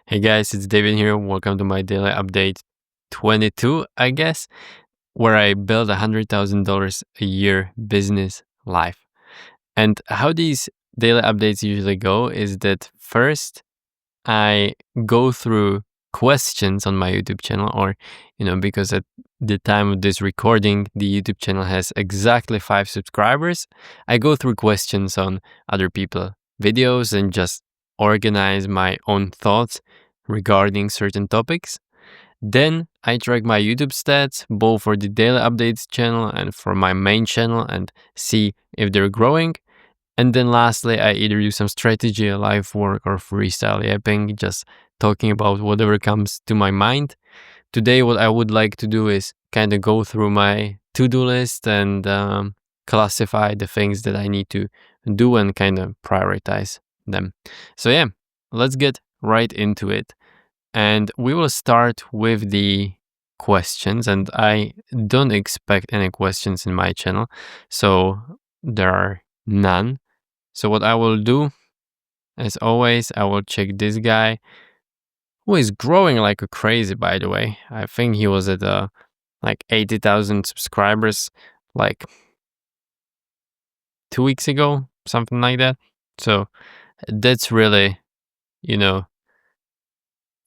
Hey guys, it's David here. Welcome to my daily update 22, I guess, where I build $100,000 a year business life. And how these daily updates usually go is that first I go through questions on my YouTube channel, or, because at the time of this recording, the YouTube channel has exactly 5 subscribers. I go through questions on other people's videos and just organize my own thoughts regarding certain topics. Then I track my YouTube stats, both for the daily updates channel and for my main channel, and see if they're growing. And then lastly, I either do some strategy, life work, or freestyle yapping, just talking about whatever comes to my mind. Today, what I would like to do is kind of go through my to-do list and classify the things that I need to do and kind of prioritize them. So yeah, let's get right into it. And we will start with the questions, and I don't expect any questions in my channel, so there are none. So what I will do, as always, I will check this guy, who is growing like a crazy, by the way. I think he was at like 80,000 subscribers like 2 weeks ago, something like that. So that's really,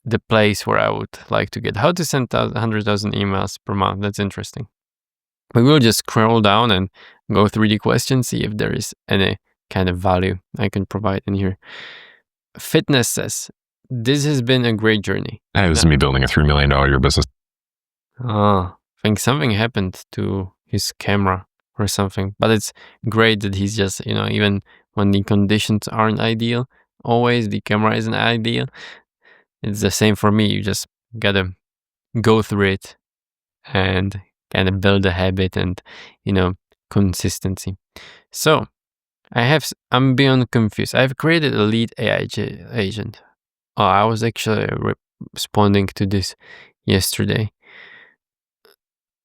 the place where I would like to get. How to send 100,000 emails per month. That's interesting. We will just scroll down and go through the questions, see if there is any kind of value I can provide in here. Fitness says, this has been a great journey. This is me building a $3 million a year business. I think something happened to his camera or something, but it's great that he's just, even when the conditions aren't ideal, always the camera isn't ideal. It's the same for me. You just gotta go through it and kind of build a habit and, consistency. So I'm beyond confused. I've created a lead AI agent. Oh, I was actually responding to this yesterday.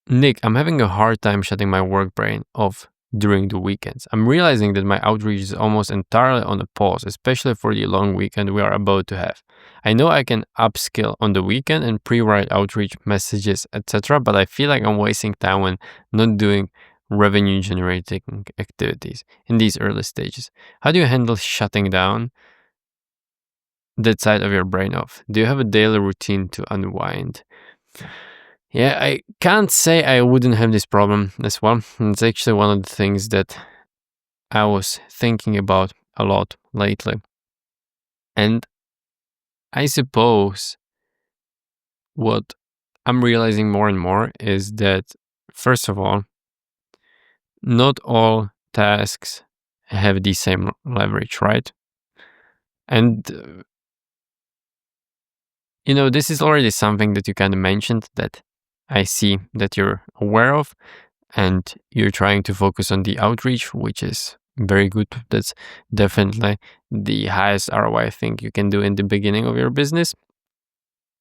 Nick, I'm having a hard time shutting my work brain off during the weekends. I'm realizing that my outreach is almost entirely on a pause, especially for the long weekend we are about to have. I know I can upskill on the weekend and pre-write outreach messages, etc., but I feel like I'm wasting time when not doing revenue generating activities in these early stages. How do you handle shutting down that side of your brain off? Do you have a daily routine to unwind? Yeah, I can't say I wouldn't have this problem as well. It's actually one of the things that I was thinking about a lot lately. And I suppose what I'm realizing more and more is that, first of all, not all tasks have the same leverage, right? And, this is already something that you kind of mentioned that I see that you're aware of, and you're trying to focus on the outreach, which is very good. That's definitely the highest ROI I think you can do in the beginning of your business.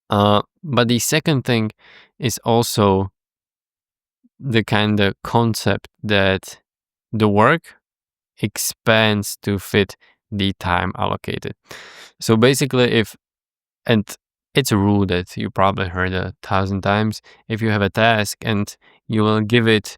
But the second thing is also the kind of concept that the work expands to fit the time allocated. So basically, and it's a rule that you probably heard 1,000 times, if you have a task and you will give it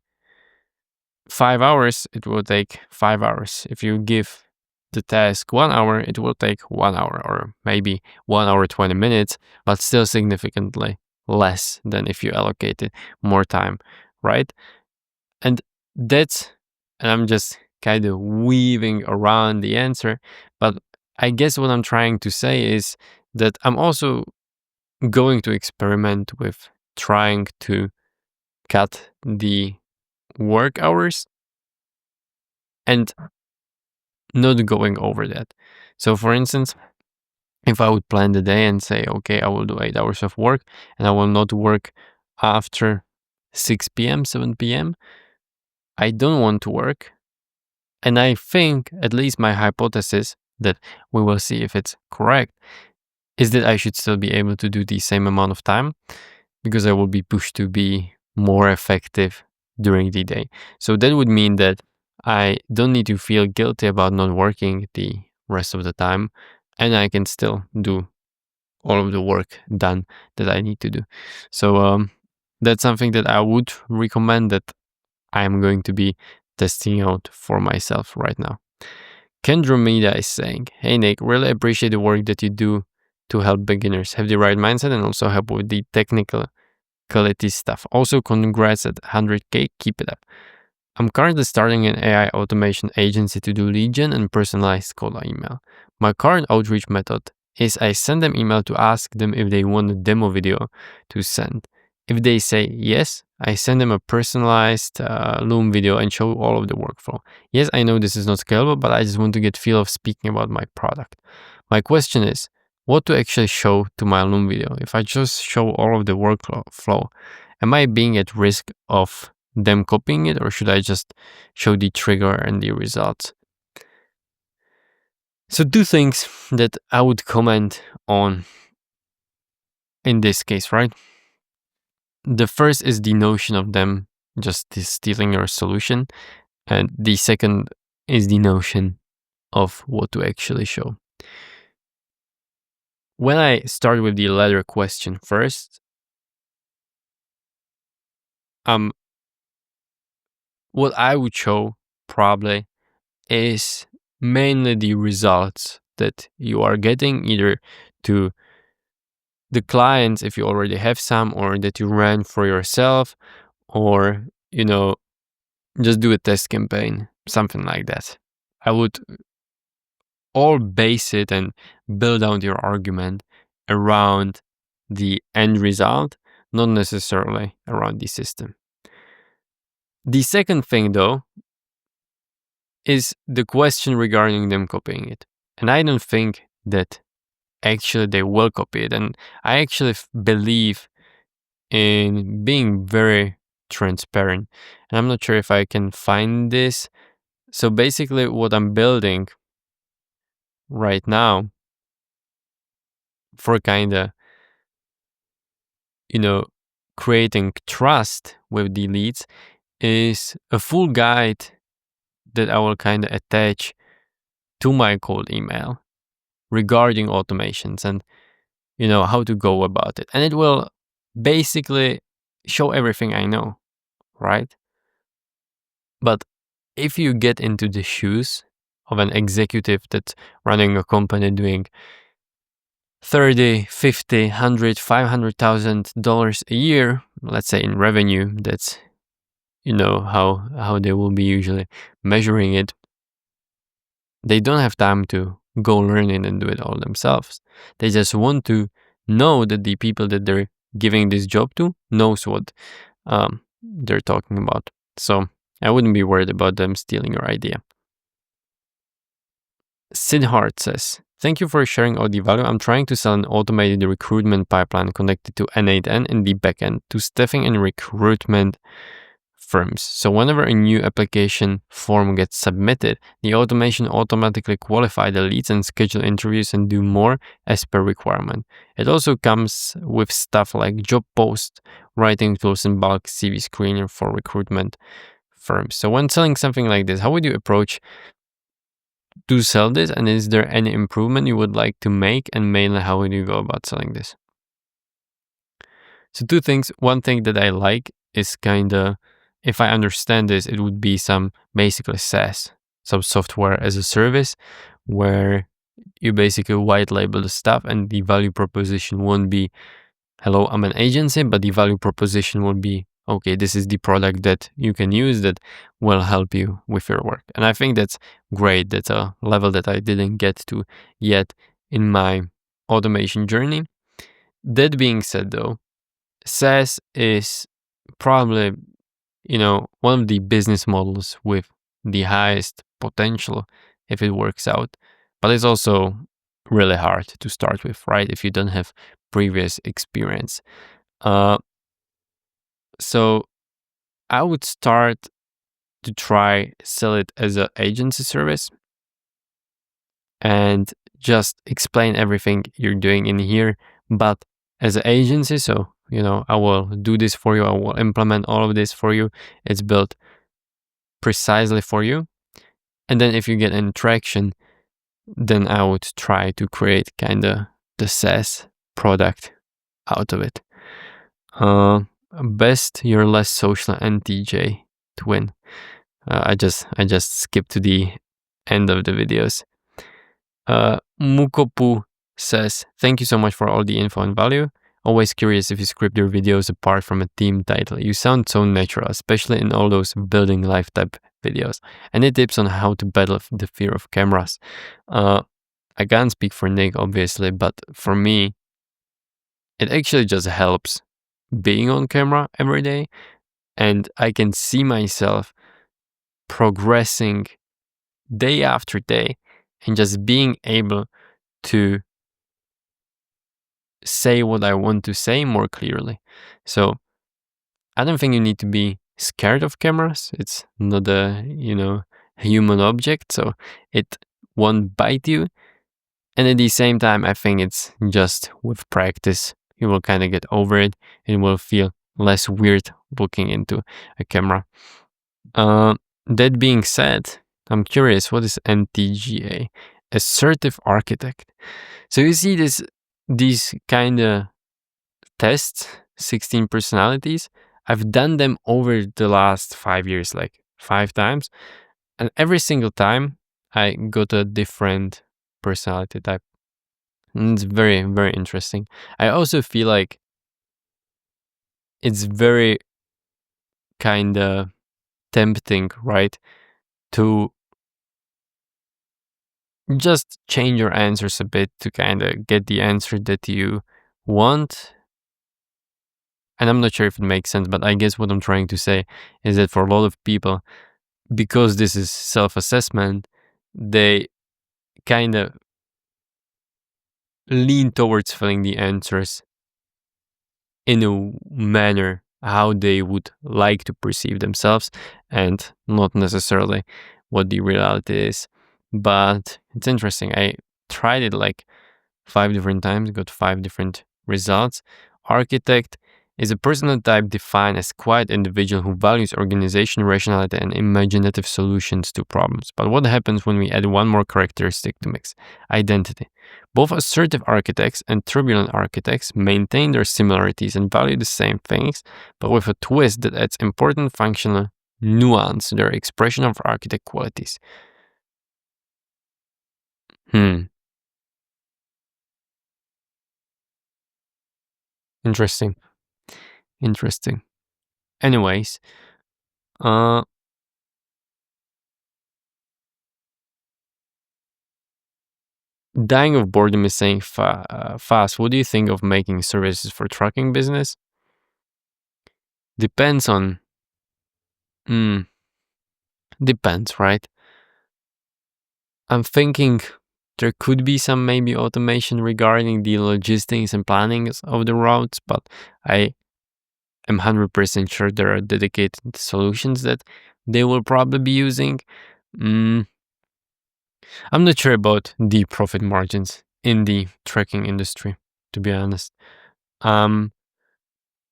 5 hours, it will take 5 hours. If you give the task 1 hour, it will take 1 hour, or maybe 1 hour 20 minutes, but still significantly less than if you allocated more time, right? And I'm just kind of weaving around the answer, but I guess what I'm trying to say is that I'm also going to experiment with trying to cut the work hours and not going over that. So for instance, if I would plan the day and say, okay, I will do 8 hours of work and I will not work after 6 p.m., 7 p.m., I don't want to work. And I think, at least my hypothesis, that we will see if it's correct, is that I should still be able to do the same amount of time because I will be pushed to be more effective during the day. So that would mean that I don't need to feel guilty about not working the rest of the time, and I can still do all of the work done that I need to do. So that's something that I would recommend that I am going to be testing out for myself right now. Kendromeda is saying, "Hey Nick, really appreciate the work that you do to help beginners have the right mindset and also help with the technical quality stuff. Also, congrats at 100K, keep it up. I'm currently starting an AI automation agency to do lead gen and personalized cold email. My current outreach method is I send them email to ask them if they want a demo video to send. If they say yes, I send them a personalized Loom video and show all of the workflow. Yes, I know this is not scalable, but I just want to get feel of speaking about my product. My question is, what to actually show to my Loom video? If I just show all of the workflow, am I being at risk of them copying it, or should I just show the trigger and the results?" So 2 things that I would comment on in this case, right? The first is the notion of them just stealing your solution. And the second is the notion of what to actually show. When I start with the latter question first, what I would show probably is mainly the results that you are getting, either to the clients if you already have some, or that you ran for yourself, or just do a test campaign, something like that. I would all base it and build out your argument around the end result, not necessarily around the system. The second thing, though, is the question regarding them copying it. And I don't think that actually they will copy it. And I actually believe in being very transparent. And I'm not sure if I can find this. So basically what I'm building right now for kinda, creating trust with the leads is a full guide that I will kinda attach to my cold email regarding automations and how to go about it. And it will basically show everything I know, right? But if you get into the shoes of an executive that's running a company doing $30, $50, $100, $500,000 a year, let's say in revenue, that's how they will be usually measuring it. They don't have time to go learn it and do it all themselves. They just want to know that the people that they're giving this job to knows what they're talking about. So I wouldn't be worried about them stealing your idea. Sidhart says, "Thank you for sharing all the value. I'm trying to sell an automated recruitment pipeline connected to N8N in the backend to staffing and recruitment firms. So whenever a new application form gets submitted, the automation automatically qualify the leads and schedule interviews and do more as per requirement. It also comes with stuff like job post, writing tools, and bulk CV screener for recruitment firms." So when selling something like this, how would you approach to sell this, and is there any improvement you would like to make, and mainly how would you go about selling this? So 2 things. One thing that I like is kinda, if I understand this, it would be some basically SaaS, some software as a service, where you basically white label the stuff and the value proposition won't be, hello, I'm an agency, but the value proposition will be, okay, this is the product that you can use that will help you with your work. And I think that's great. That's a level that I didn't get to yet in my automation journey. That being said, though, SaaS is probably, one of the business models with the highest potential if it works out. But it's also really hard to start with, right? If you don't have previous experience. So I would start to try sell it as an agency service and just explain everything you're doing in here, but as an agency. So, I will do this for you. I will implement all of this for you. It's built precisely for you. And then if you get any traction, then I would try to create kind of the SaaS product out of it. Best you're less social NTJ twin. I just skipped to the end of the videos. Mukopu says, thank you so much for all the info and value. Always curious if you script your videos apart from a theme title. You sound so natural, especially in all those building life type videos. Any tips on how to battle the fear of cameras? I can't speak for Nick, obviously, but for me, it actually just helps being on camera every day. And I can see myself progressing day after day and just being able to say what I want to say more clearly. So I don't think you need to be scared of cameras. It's not a, human object, so it won't bite you. And at the same time, I think it's just with practice, you will kind of get over it and will feel less weird looking into a camera. That being said, I'm curious, what is NTGA? Assertive architect. So you see these kind of tests, 16 personalities. I've done them over the last 5 years, like 5 times. And every single time I got a different personality type. And it's very, very interesting. I also feel like it's very kind of tempting, right? To just change your answers a bit to kind of get the answer that you want. And I'm not sure if it makes sense, but I guess what I'm trying to say is that for a lot of people, because this is self-assessment, they kind of lean towards filling the answers in a manner how they would like to perceive themselves and not necessarily what the reality is. But it's interesting. I tried it like 5 different times, got 5 different results. Architect is a personal type defined as quiet individual who values organization, rationality, and imaginative solutions to problems. But what happens when we add one more characteristic to mix? Identity. Both assertive architects and turbulent architects maintain their similarities and value the same things, but with a twist that adds important functional nuance to their expression of architect qualities. Interesting. Anyways, Dying of Boredom is saying, fast, what do you think of making services for trucking business? Depends on, depends, right? I'm thinking there could be some maybe automation regarding the logistics and planning of the routes, but I am 100% sure there are dedicated solutions that they will probably be using. I'm not sure about the profit margins in the trucking industry, to be honest. I'm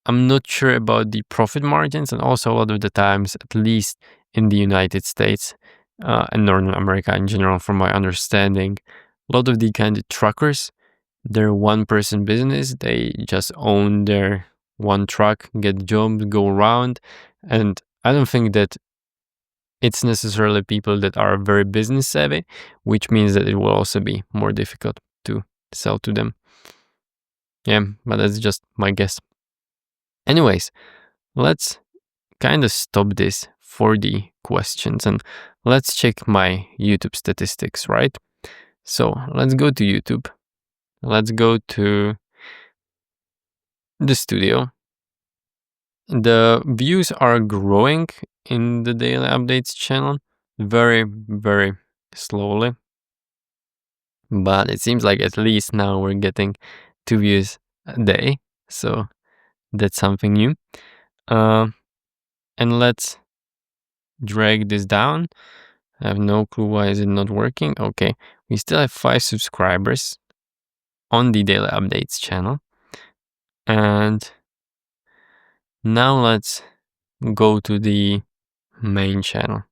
not sure about the profit margins, and also a lot of the times, at least in the United States and Northern America in general, from my understanding, a lot of the kind of truckers, they're one-person business. They just own their one truck, get jobs, go around, and I don't think that it's necessarily people that are very business savvy, which means that it will also be more difficult to sell to them. Yeah, but that's just my guess. Anyways, let's kind of stop this for the questions and let's check my YouTube statistics, right? So let's go to YouTube. Let's go to the studio. The views are growing in the daily updates channel very, very slowly. But it seems like at least now we're getting 2 views a day. So that's something new. And let's drag this down. I have no clue why is it not working. Okay, we still have 5 subscribers on the daily updates channel. And now let's go to the main channel.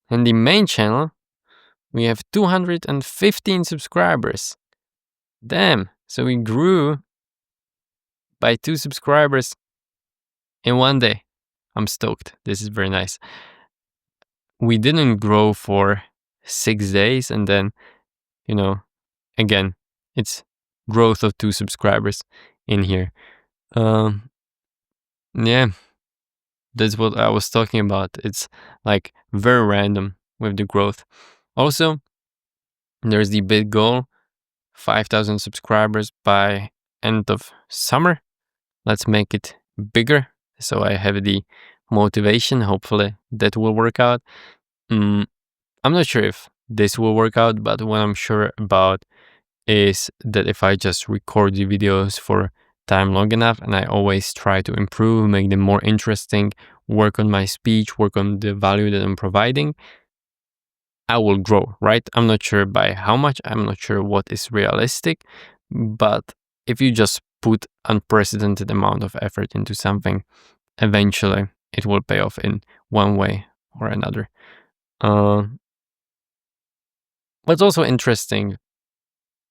And the main channel, we have 215 subscribers. Damn. So we grew by 2 subscribers in one day. I'm stoked. This is very nice. We didn't grow for 6 days, and then, again, it's growth of 2 subscribers in here. Yeah, that's what I was talking about. It's like very random with the growth. Also, there's the big goal, 5,000 subscribers by end of summer. Let's make it bigger, so I have the motivation. Hopefully that will work out. I'm not sure if this will work out, but what I'm sure about is that if I just record the videos for time long enough, and I always try to improve, make them more interesting, work on my speech, work on the value that I'm providing, I will grow, right? I'm not sure by how much, I'm not sure what is realistic, but if you just put unprecedented amount of effort into something, eventually it will pay off in one way or another. What's also interesting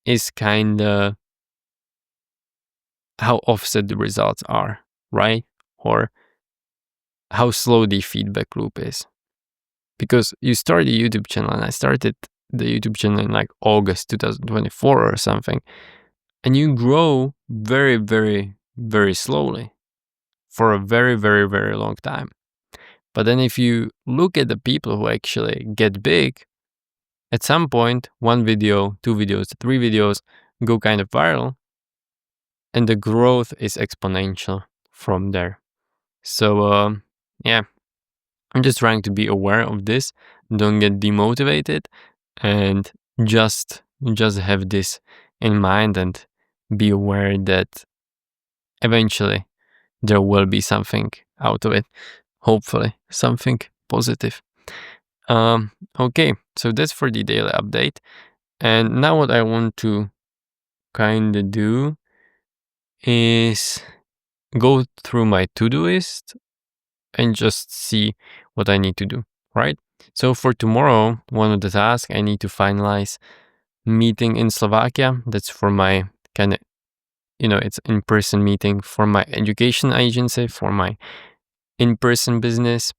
is kind of how offset the results are, right? Or how slow the feedback loop is. Because you start a YouTube channel, and I started the YouTube channel in like August 2024 or something, and you grow very, very, very slowly for a very, very, very long time. But then if you look at the people who actually get big, at some point, 1 video, 2 videos, 3 videos go kind of viral, and the growth is exponential from there. So, yeah, I'm just trying to be aware of this, don't get demotivated, and just have this in mind and be aware that eventually there will be something out of it. Hopefully, something positive. Okay, so that's for the daily update. And now what I want to kind of do is go through my to-do list and just see what I need to do, right? So for tomorrow, one of the tasks, I need to finalize meeting in Slovakia. That's for my kind of, it's in-person meeting for my education agency, for my in-person business.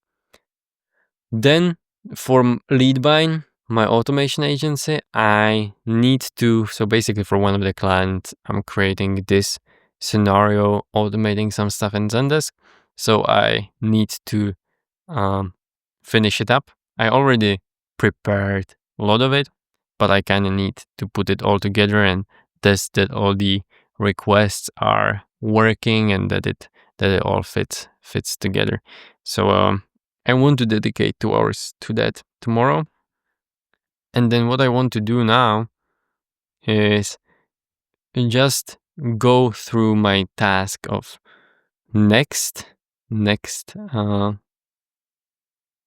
Then for Leadbind, my automation agency, I need to, so basically for one of the clients, I'm creating this scenario, automating some stuff in Zendesk. So I need to finish it up. I already prepared a lot of it, but I kind of need to put it all together and test that all the requests are working and that it all fits together. So I want to dedicate 2 hours to that tomorrow. And then what I want to do now is just go through my task of next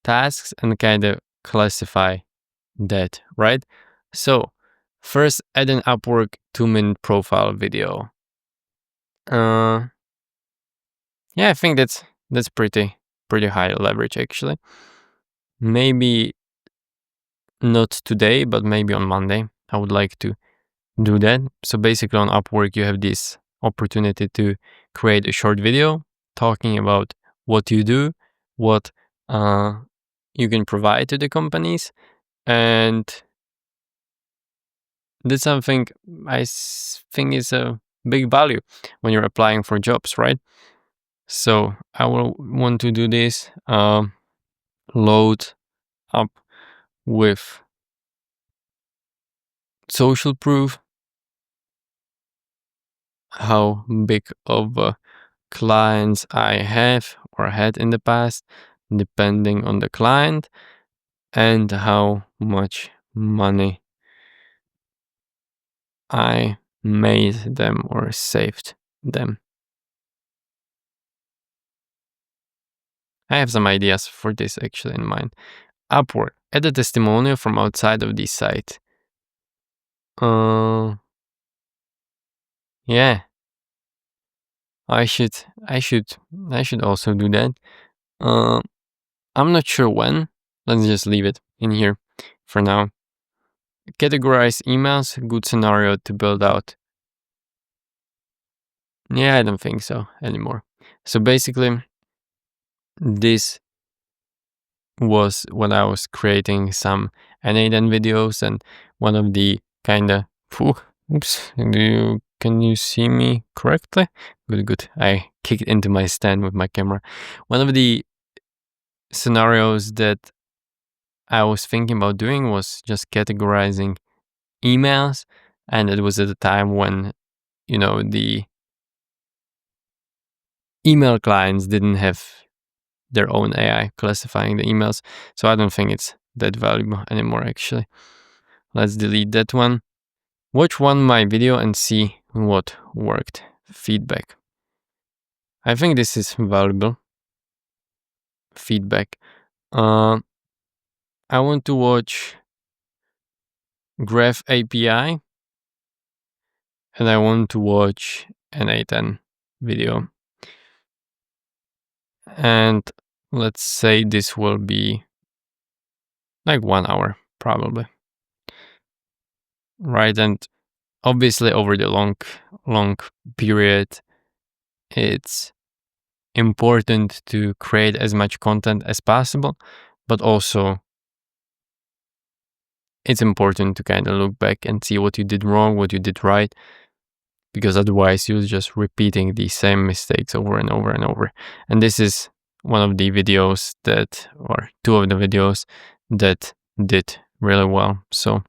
tasks and kind of classify that, right? So first, add an Upwork 2-minute profile video. Yeah, I think that's pretty high leverage actually. Maybe not today, but maybe on Monday I would like to do that. So basically on Upwork you have this opportunity to create a short video talking about what you do, what you can provide to the companies, and that's something I think is a big value when you're applying for jobs, right? So I will want to do this, load up with social proof, how big of clients I have or had in the past, depending on the client, and how much money I made them or saved them. I have some ideas for this actually in mind. Upwork, add a testimonial from outside of the site. Yeah, I should also do that. I'm not sure when. Let's just leave it in here for now. Categorize emails, good scenario to build out Yeah, I don't think so anymore. So basically, this was when I was creating some N8N videos, and one of the oops, can you see me correctly? Good. I kicked into my stand with my camera. One of the scenarios that I was thinking about doing was just categorizing emails, and it was at a time when, the email clients didn't have their own AI classifying the emails. So I don't think it's that valuable anymore, actually. Let's delete that one. Watch my video and see what worked. Feedback. I think this is valuable. Feedback. I want to watch Graph API, and I want to watch an N8N video. And let's say this will be like 1 hour, probably. Right, and obviously over the long period, it's important to create as much content as possible, but also it's important to kind of look back and see what you did wrong, what you did right, because otherwise you're just repeating the same mistakes over and over and over. And this is one of the videos or two of the videos that did really well. So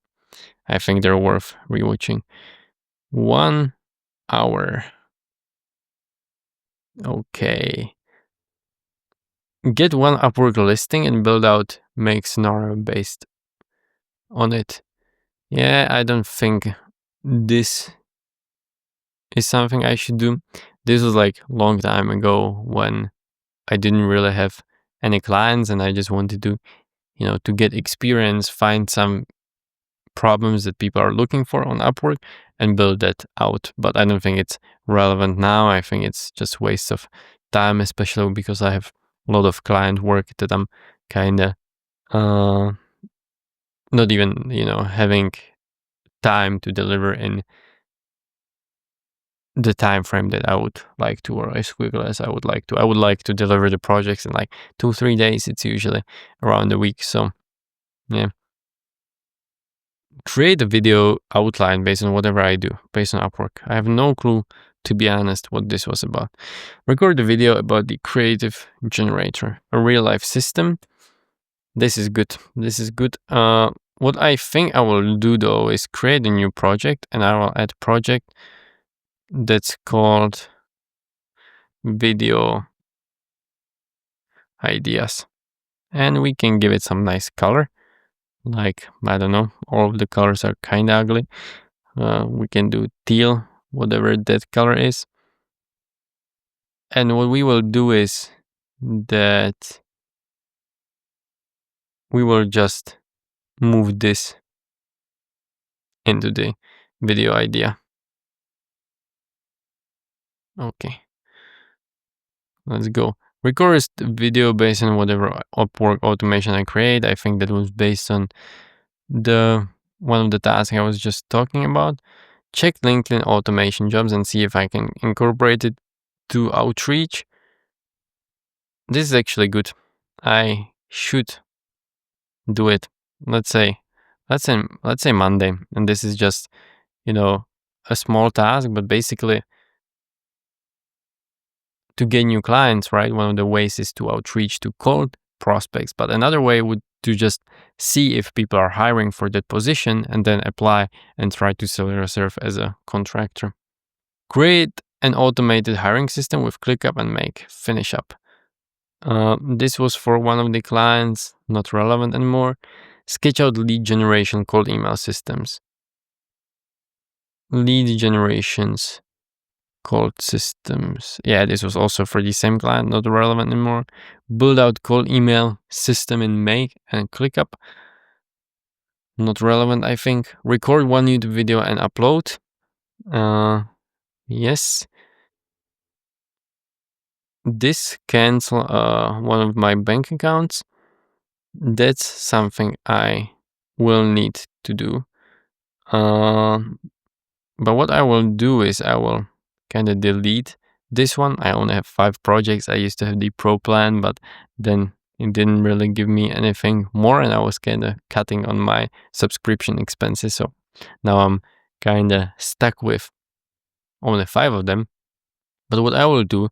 I think they're worth rewatching. 1 hour. Okay. Get one Upwork listing and build out make scenario based on it. Yeah, I don't think this is something I should do. This was like a long time ago when I didn't really have any clients and I just wanted to, to get experience, find some problems that people are looking for on Upwork and build that out. But I don't think it's relevant now. I think it's just waste of time, especially because I have a lot of client work that I'm kind of not even, having time to deliver in the time frame that I would like to, or as quickly as I would like to. I would like to deliver the projects in like 2-3 days. It's usually around a week. So yeah. Create a video outline based on whatever I do, based on Upwork. I have no clue, to be honest, what this was about. Record a video about the creative generator, a real life system. This is good. What I think I will do though is create a new project, and I will add a project that's called video ideas, and we can give it some nice color. Like, I don't know, all of the colors are kind of ugly. We can do teal, whatever that color is. And what we will do is that we will just move this into the video idea. Okay. Let's go. Record a video based on whatever Upwork automation I create. I think that was based on one of the tasks I was just talking about. Check LinkedIn automation jobs and see if I can incorporate it to Outreach. This is actually good. I should do it. Let's say Monday, and this is just, a small task, but basically to get new clients, right? One of the ways is to outreach to cold prospects, but another way would to just see if people are hiring for that position and then apply and try to sell yourself as a contractor. Create an automated hiring system with ClickUp and make finish up. This was for one of the clients, not relevant anymore. Sketch out lead generation cold email systems. Lead generations cold systems. Yeah, this was also for the same client, not relevant anymore. Build out cold email system in Make and ClickUp. Not relevant, I think. Record one YouTube video and upload. Yes. This cancel one of my bank accounts. That's something I will need to do. But what I will do is I will kind of delete this one. I only have 5 projects. I used to have the pro plan, but then it didn't really give me anything more, and I was kind of cutting on my subscription expenses. So now I'm kind of stuck with only 5 of them. But what I will do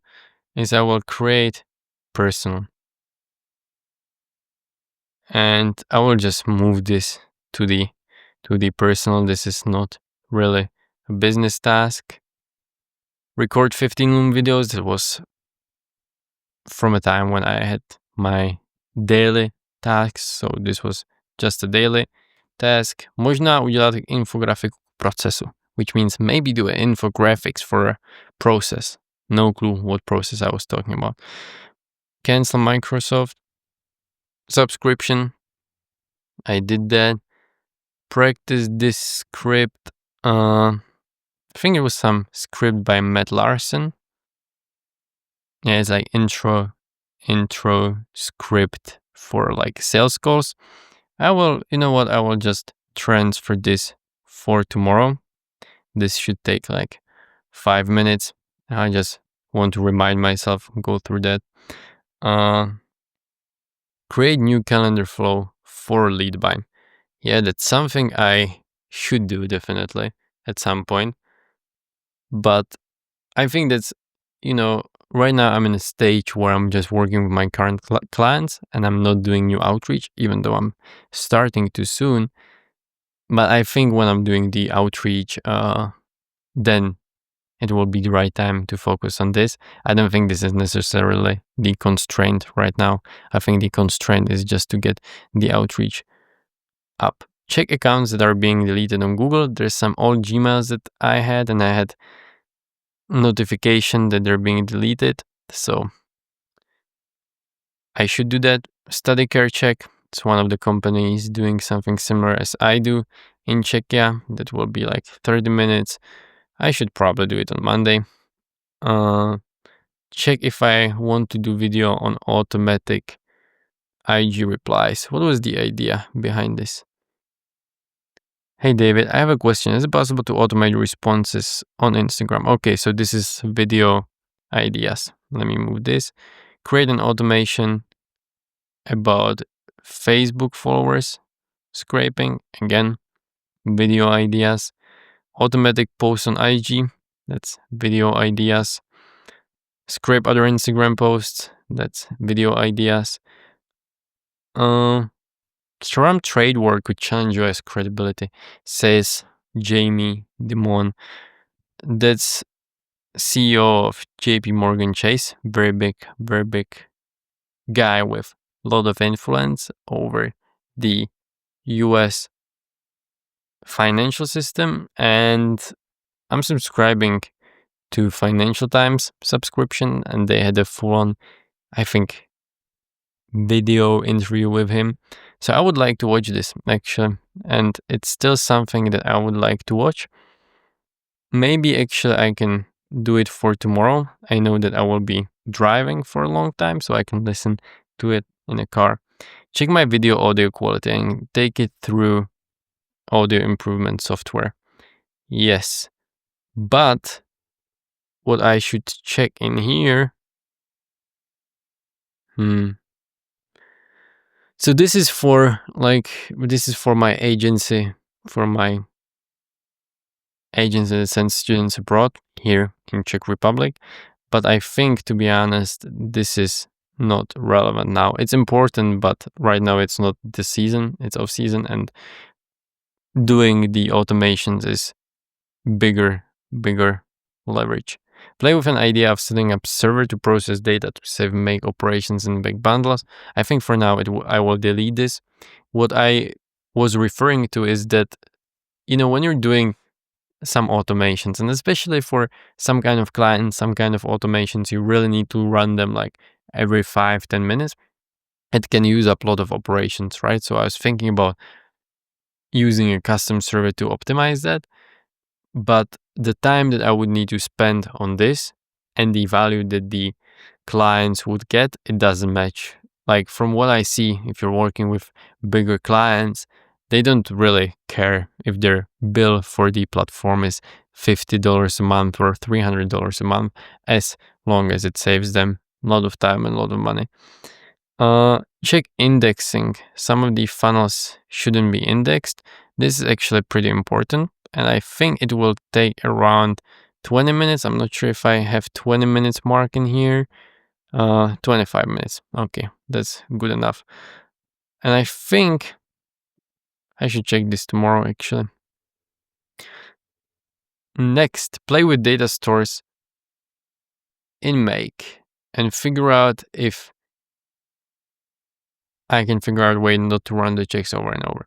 is I will create personal, and I will just move this to the personal. This is not really a business task. Record 15 Loom videos. That was from a time when I had my daily tasks, so this was just a daily task. Možná udělat infografiku procesu, which means maybe do an infographics for a process. No clue what process I was talking about. Cancel Microsoft subscription. I did that. Practice this script. I think it was some script by Matt Larson. Yeah, it's like intro script for like sales calls. I will just transfer this for tomorrow. This should take like 5 minutes. I just want to remind myself, go through that. Create new calendar flow for Leadbind. Yeah, that's something I should do definitely at some point. But I think that's, right now I'm in a stage where I'm just working with my current clients and I'm not doing new outreach, even though I'm starting too soon. But I think when I'm doing the outreach, then it will be the right time to focus on this. I don't think this is necessarily the constraint right now. I think the constraint is just to get the outreach up. Check accounts that are being deleted on Google. There's some old Gmails that I had, and I had notification that they're being deleted. So I should do that. Study Care Check. It's one of the companies doing something similar as I do in Czechia. That will be like 30 minutes. I should probably do it on Monday. Check if I want to do video on automatic IG replies. What was the idea behind this? Hey David, I have a question. Is it possible to automate responses on Instagram? Okay, so this is video ideas. Let me move this. Create an automation about Facebook followers scraping. Again, video ideas. Automatic posts on IG. That's video ideas. Scrape other Instagram posts. That's video ideas. Trump trade war could challenge US credibility, says Jamie Dimon. That's CEO of JP Morgan Chase. Very big guy with a lot of influence over the US financial system. And I'm subscribing to Financial Times subscription, and they had a full-on, I think, video interview with him. So I would like to watch this actually, and it's still something that I would like to watch. Maybe actually I can do it for tomorrow. I know that I will be driving for a long time, so I can listen to it in a car. Check my video audio quality and take it through audio improvement software. Yes, but what I should check in here. So this is for my agency, that sends students abroad here in Czech Republic. But I think, to be honest, this is not relevant now. It's important, but right now it's not the season. It's off season, and doing the automations is bigger leverage. Play with an idea of setting up server to process data to save make operations in big bundles. I think for now I will delete this. What I was referring to is that, when you're doing some automations, and especially for some kind of client, some kind of automations, you really need to run them like every 5-10 minutes. It can use up a lot of operations, right? So I was thinking about using a custom server to optimize that. But the time that I would need to spend on this and the value that the clients would get, it doesn't match. Like from what I see, if you're working with bigger clients, they don't really care if their bill for the platform is $50 a month or $300 a month, as long as it saves them a lot of time and a lot of money. Check indexing. Some of the funnels shouldn't be indexed. This is actually pretty important, and I think it will take around 20 minutes. I'm not sure if I have 20 minutes mark in here. 25 minutes. Okay, that's good enough. And I think I should check this tomorrow, actually. Next, play with data stores in Make and figure out if I can figure out a way not to run the checks over and over.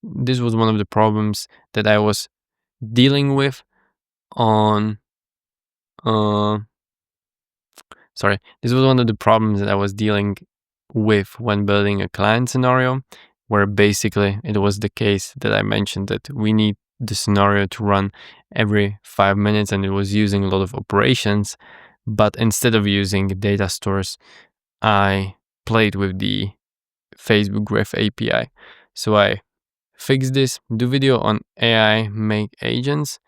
This was one of the problems that I was dealing with on, this was one of the problems that I was dealing with when building a client scenario, where basically it was the case that I mentioned that we need the scenario to run every 5 minutes, and it was using a lot of operations. But instead of using data stores, I played with the Facebook Graph API. So I fixed this, do video on AI make agents.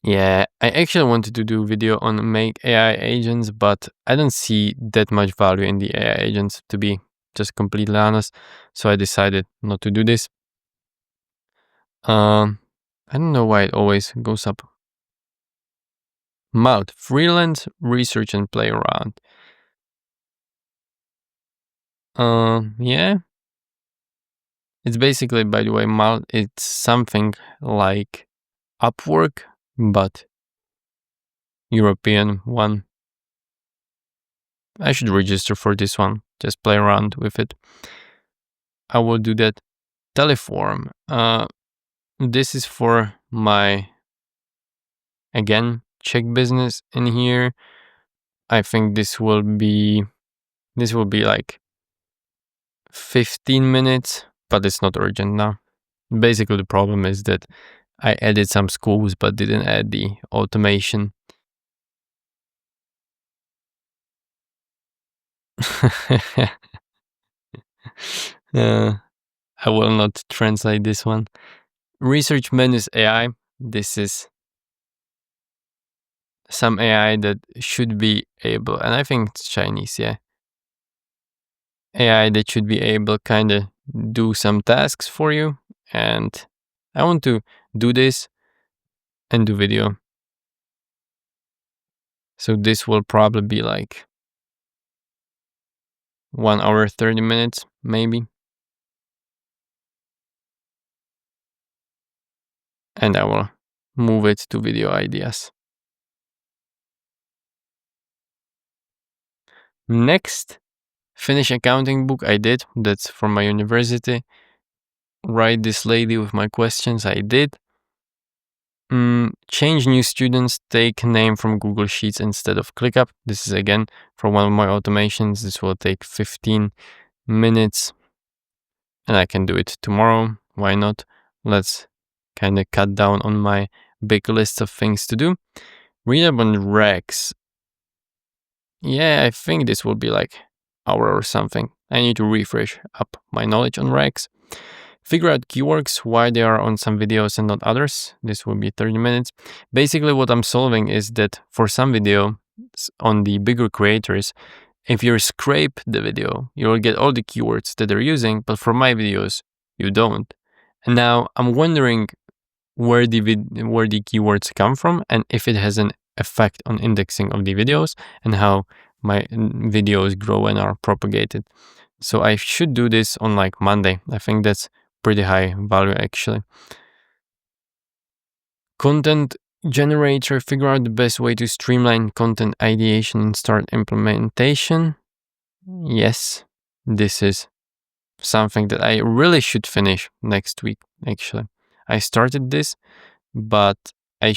Yeah, I actually wanted to do video on make AI agents, but I don't see that much value in the AI agents, to be just completely honest. So I decided not to do this. I don't know why it always goes up. Malt, freelance, research and play around. Yeah. It's basically, by the way, Malt, it's something like Upwork, but European one. I should register for this one, just play around with it. I will do that. Teleform. This is for my, again, check business in here. I think this will be like 15 minutes, but it's not urgent now. Basically, the problem is that I added some schools but didn't add the automation. I will not translate this one. Research menus AI. This is some AI that should be able, and I think it's Chinese, yeah. AI that should be able kind of do some tasks for you. And I want to do this and do video. So this will probably be like 1 hour, 30 minutes, maybe. And I will move it to video ideas. Next, finish accounting book. I did. That's from my university. Write this lady with my questions. I did. Change new students. Take name from Google Sheets instead of ClickUp. This is again for one of my automations. This will take 15 minutes. And I can do it tomorrow. Why not? Let's kind of cut down on my big list of things to do. Read up on Rex. Yeah, I think this will be like hour or something. I need to refresh up my knowledge on Rex. Figure out keywords, why they are on some videos and not others. This will be 30 minutes. Basically, what I'm solving is that for some videos on the bigger creators, if you scrape the video, you will get all the keywords that they're using, but for my videos, you don't. And now I'm wondering where the keywords come from and if it has an effect on indexing of the videos and how my videos grow and are propagated. So I should do this on like Monday. I think that's pretty high value actually. Content generator, figure out the best way to streamline content ideation and start implementation. Yes, this is something that I really should finish next week actually. I started this, but I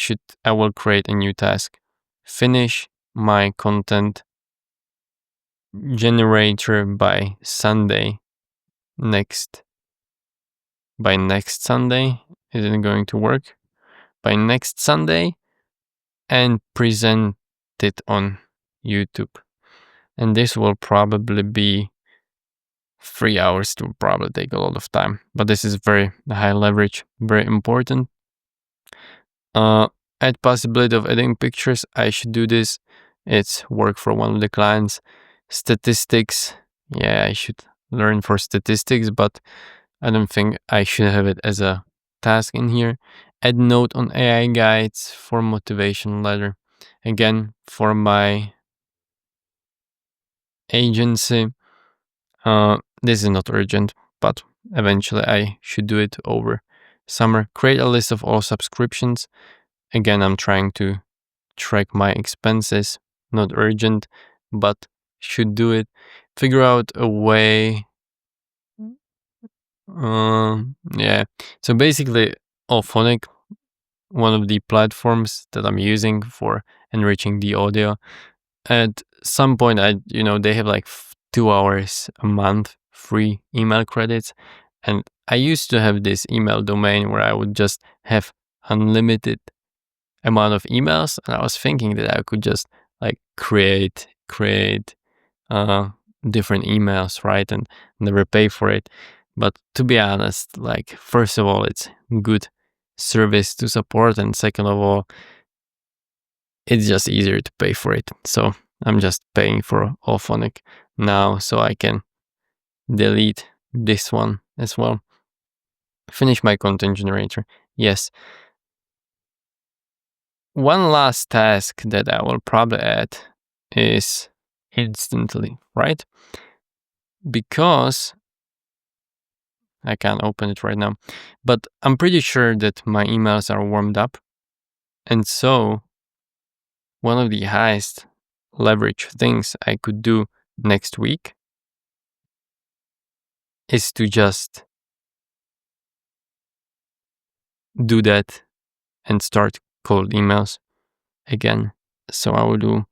will create a new task. Finish my content generator by Sunday. By next Sunday. Is it going to work? By next Sunday, and present it on YouTube. And this will probably be 3 hours to probably take a lot of time, but this is very high leverage, very important. Add possibility of adding pictures. I should do this. It's work for one of the clients. Statistics. Yeah, I should learn for statistics, but I don't think I should have it as a task in here. Add note on AI guides for motivation letter. Again, for my agency. This is not urgent, but eventually I should do it over summer. Create a list of all subscriptions. Again, I'm trying to track my expenses. Not urgent, but should do it. Figure out a way. Yeah. So basically, Auphonic, one of the platforms that I'm using for enriching the audio. At some point, they have like 2 hours a month free email credits, and I used to have this email domain where I would just have unlimited amount of emails, and I was thinking that I could just like create different emails, right, and never pay for it. But to be honest, like, first of all, it's good service to support, and second of all, it's just easier to pay for it. So I'm just paying for Auphonic now so I can delete this one as well. Finish my content generator. Yes. One last task that I will probably add is Instantly, right? Because I can't open it right now, but I'm pretty sure that my emails are warmed up. And so one of the highest leverage things I could do next week is to just do that and start cold emails again. So I will do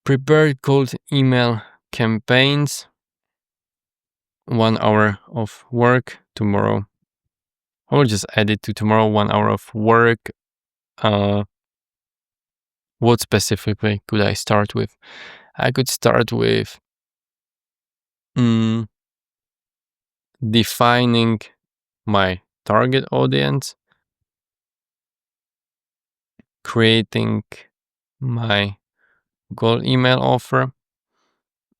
prepared cold email campaigns, 1 hour of work tomorrow. I will just add it to tomorrow, 1 hour of work. What specifically could I start with? I could start with defining my target audience, creating my goal email offer,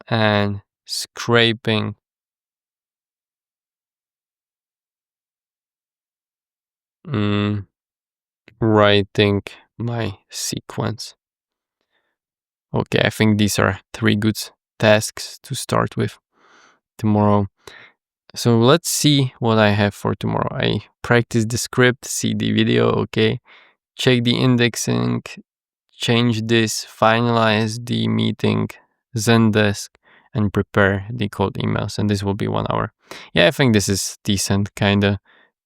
and scraping writing my sequence. Okay, I think these are 3 good tasks to start with tomorrow. So let's see what I have for tomorrow. I practice the script, see the video, okay, check the indexing, change this, finalize the meeting, Zendesk, and prepare the cold emails. And this will be 1 hour. Yeah, I think this is decent kind of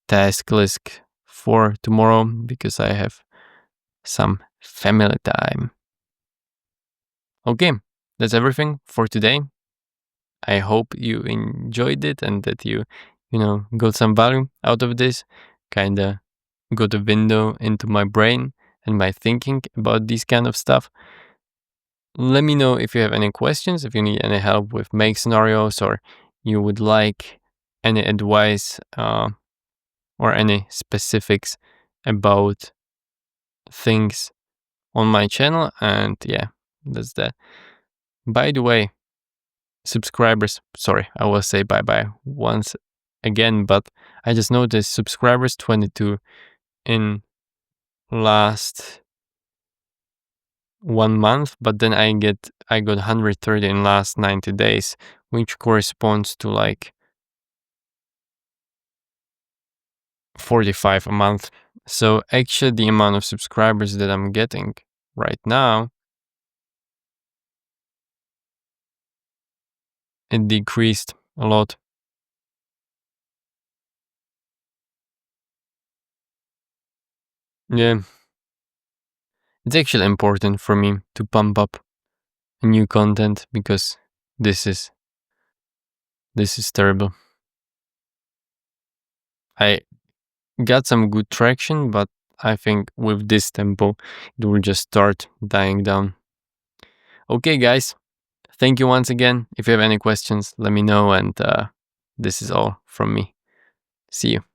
task list for tomorrow because I have some family time. Okay, that's everything for today. I hope you enjoyed it and that you got some value out of this, kind of got a window into my brain and my thinking about this kind of stuff. Let me know if you have any questions, if you need any help with make scenarios, or you would like any advice or any specifics about things on my channel. And yeah, that's that. By the way, subscribers, sorry, I will say bye-bye once again, but I just noticed subscribers 22 in last 1 month, but then I got 130 in last 90 days, which corresponds to like 45 a month. So actually the amount of subscribers that I'm getting right now, it decreased a lot. Yeah. It's actually important for me to pump up new content because this is terrible. I got some good traction, but I think with this tempo, it will just start dying down. Okay, guys, thank you once again. If you have any questions, let me know. And this is all from me. See you.